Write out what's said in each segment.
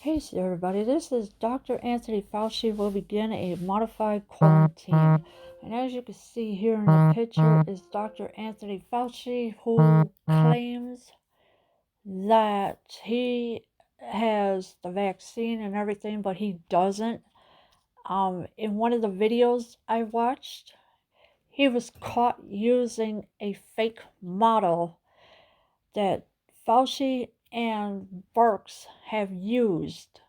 Hey everybody, this is Dr. Anthony Fauci will begin a modified quarantine. And as you can see here in the picture is Dr. Anthony Fauci, who claims that he has the vaccine and everything, but he doesn't. In one of the videos I watched, he was caught using a fake model that Fauci and Burks have used.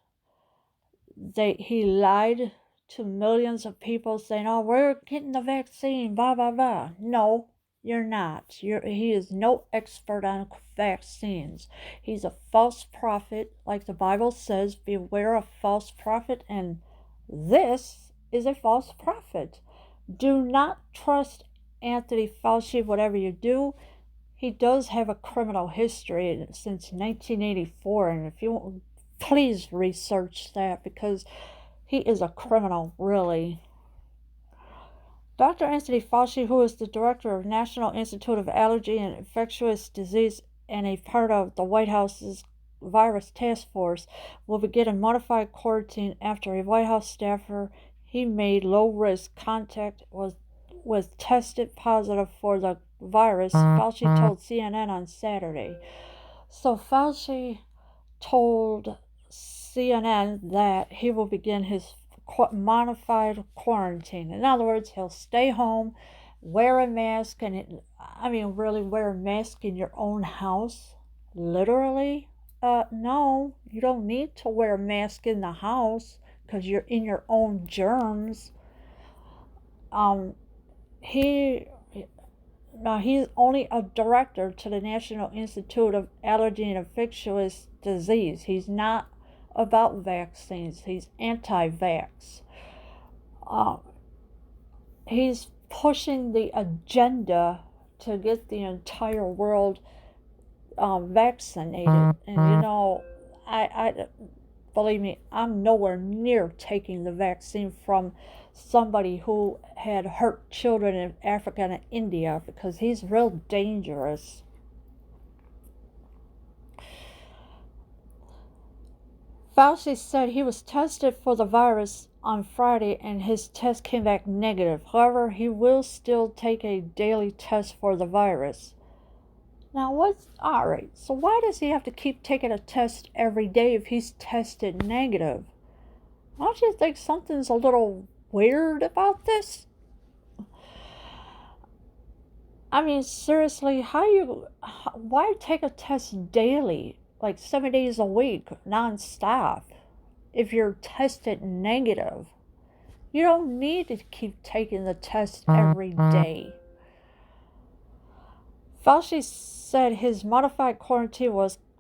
He lied to millions of people saying, "Oh, we're getting the vaccine, blah blah blah." No, you're not. He is no expert on vaccines. He's a false prophet, like the Bible says, beware of false prophet, and this is a false prophet. Do not trust Anthony Fauci, whatever you do. He does have a criminal history since 1984, and if you please research that because he is a criminal, really. Dr. Anthony Fauci, who is the director of National Institute of Allergy and Infectious Disease and a part of the White House's virus task force, will begin a modified quarantine after a White House staffer he made low-risk contact was tested positive for the virus, Fauci told CNN on Saturday. So Fauci told CNN that he will begin his modified quarantine. In other words, he'll stay home, wear a mask, and really wear a mask in your own house? Literally? No, you don't need to wear a mask in the house because you're in your own germs. Um, he Now, he's only a director to the National Institute of Allergy and Infectious Disease. He's not about vaccines. He's anti-vax. Uh, he's pushing the agenda to get the entire world vaccinated. And I believe me, I'm nowhere near taking the vaccine from somebody who had hurt children in Africa and India because he's real dangerous. Fauci said he was tested for the virus on Friday and his test came back negative. However, he will still take a daily test for the virus. Now, alright, so why does he have to keep taking a test every day if he's tested negative? Don't you think something's a little weird about this? I mean, seriously, why take a test daily, like 7 days a week, nonstop, if you're tested negative? You don't need to keep taking the test every day. Fauci said his modified quarantine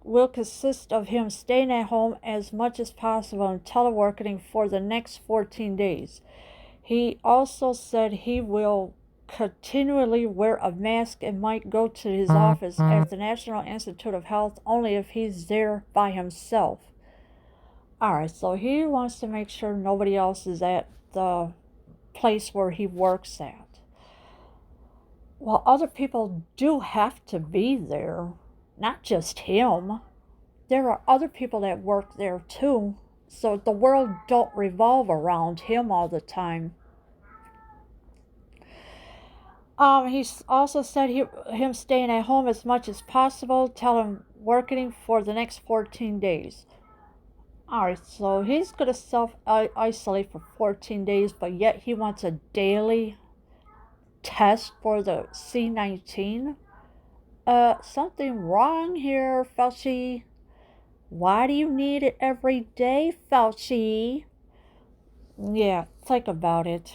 will consist of him staying at home as much as possible and teleworking for the next 14 days. He also said he will continually wear a mask and might go to his office at the National Institute of Health only if he's there by himself. Alright, so he wants to make sure nobody else is at the place where he works at. Well, other people do have to be there, not just him. There are other people that work there too, so the world don't revolve around him all the time. He also said him staying at home as much as possible, teleworking for the next 14 days. Alright, so he's going to self-isolate for 14 days, but yet he wants a daily test for the C-19? Something wrong here, Fauci. Why do you need it every day, Fauci? Yeah, think about it.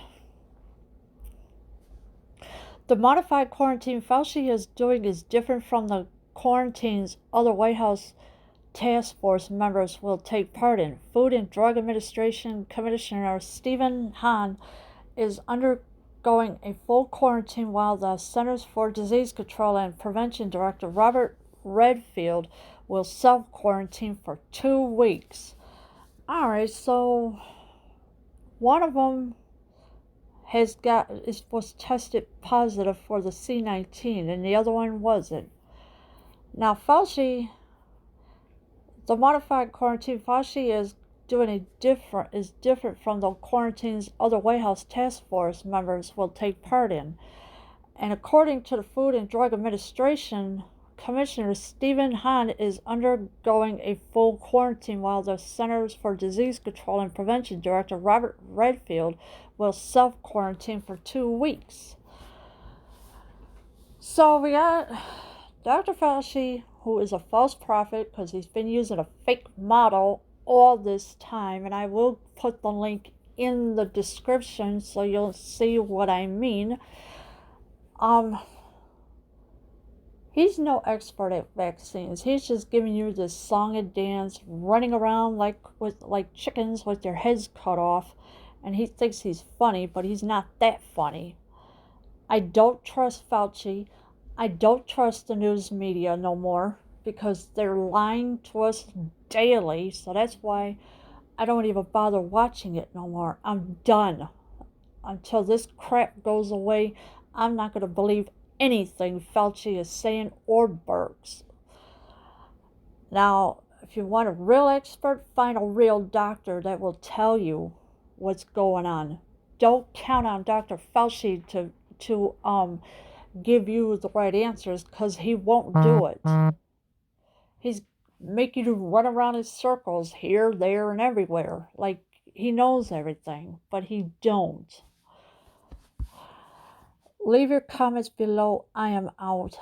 The modified quarantine Fauci is doing is different from the quarantines other White House task force members will take part in. Food and Drug Administration Commissioner Stephen Hahn is undergoing a full quarantine while the Centers for Disease Control and Prevention Director Robert Redfield will self-quarantine for 2 weeks. Alright, so one of them was tested positive for the C-19 and the other one wasn't. Now Fauci, The modified quarantine Fauci is doing is different from the quarantines other White House task force members will take part in. And according to the Food and Drug Administration, Commissioner Stephen Hahn is undergoing a full quarantine while the Centers for Disease Control and Prevention Director Robert Redfield will self-quarantine for 2 weeks. So we got Dr. Fauci, who is a false prophet because he's been using a fake model all this time, and I will put the link in the description so you'll see what I mean. He's no expert at vaccines. He's just giving you this song and dance, running around like chickens with their heads cut off, and he thinks he's funny, but he's not that funny. I don't trust Fauci. I don't trust the news media no more because they're lying to us daily. So that's why I don't even bother watching it no more. I'm done. Until this crap goes away, I'm not going to believe anything Fauci is saying or Birx. Now, if you want a real expert, find a real doctor that will tell you what's going on. Don't count on Dr. Fauci to give you the right answers because he won't do it. He's making you run around in circles here, there, and everywhere like he knows everything, but he don't. Leave your comments below. I am out.